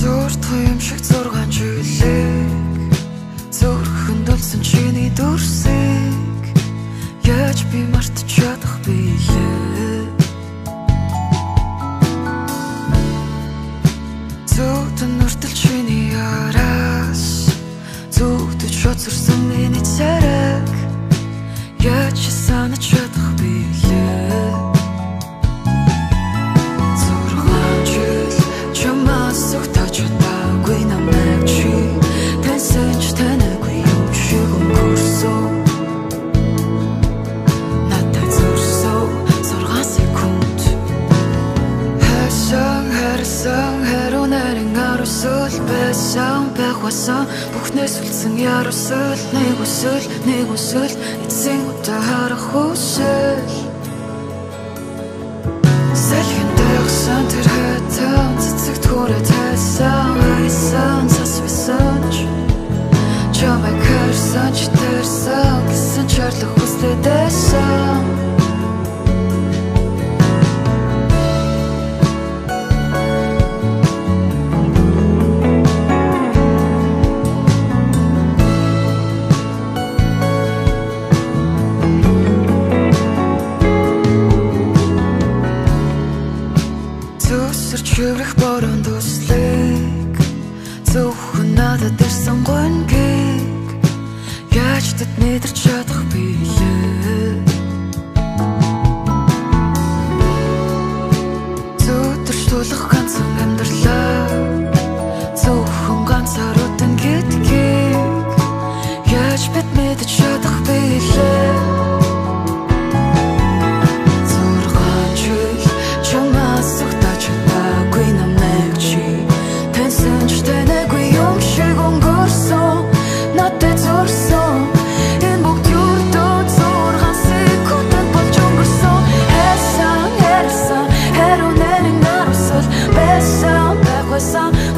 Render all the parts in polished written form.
Зүрх юм шиг 6 жилиг зүрхэнд үлсэн чиний дүрсийг яаж би мартаж чадах билээ. Зүгтэн нүртэл чиний араас зүгтэж хоцорсон миний царайг яаж санаж чадах билээ. Бүхнээс үлдсэн ярусэл нэг үсэл эцсийн удаа харах хүсэл салхинд дагсан тэр хайтан цэцэгт хүрээ тайсан хайсан цас бисан чамайг харсан ч тэрсэн гэсэн чарлах хүслээ дэсэн. Чиврэх борон төслийг зөвхөн надад ирсэн гонгийг яаж тэд мэдэрч чадах билээ. Зүтэрч тулах ганцхан амьдралаа зөвхөн ганцаар үтэн гэдгийг яаж бид мэдэж чадах билээ.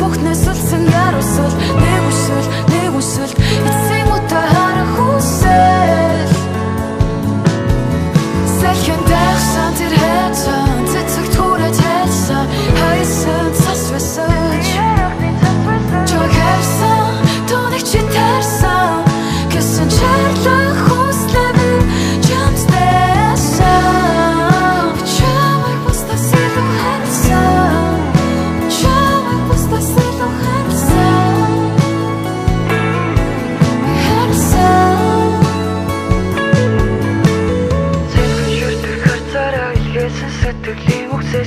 Бүхнээс үлдсэн ярусэл нэг үсэл эцсийн удаа харах хүсэл салхинд дагсан тэр хайтан цэцэгт хүрээ тайсан хайсан цас байсан чамайг харсан тоног чи тарсан гэсэн чарлах хүслээ би чамстэйсэн чамайг бусдаас илүү хайсан.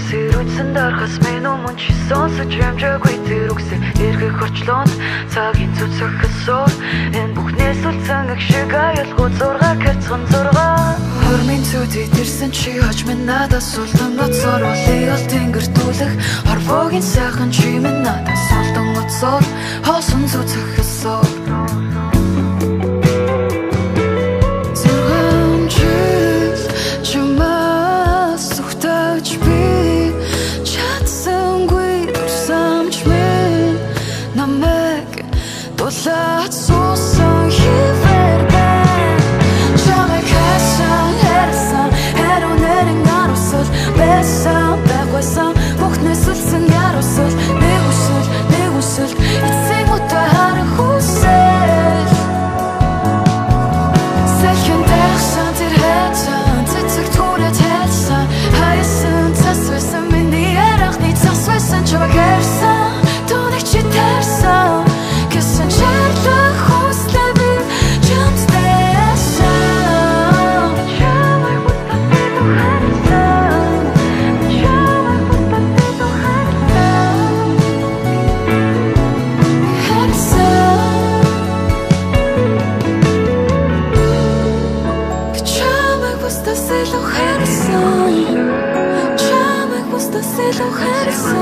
Сэрүүцэн дарахаас минь өмнө чи сонсож амжаагүй тэр үгсээ эргэх орчлоонд цагийн цуцах хэсээр энэ бүхнээс үлдсэн ах шиг аялгуу 6 кэрцэн 6 хормын зүдий дэрсэн чи хож минь надаас улдан ноцоор болый ол тэнгэртүүлэх орвогийн сайхан чи минь надаас улдан ноцоор хоосон цуцах хэсээр Дулаат суусан хивэр бай чамайг хайсан харсан хариу нэрэн арусал байсан байгүйсан бүхнээс үлдсэн ярусал нэг үсэл эцсийн удаа харах хүсэл салхинд дагсан тэр хайтан цэцэгт хүрээ тайсан хайсан цас байсан миний ярахны цас байсан чамайг харсан тоног чи тарсан гэсэн чарлах хүслээ би чамстэйсэн чамайг бусдаас илүү хайсан чамайг бусдаас илүү хайсан чамайг бусдаас илүү хайсан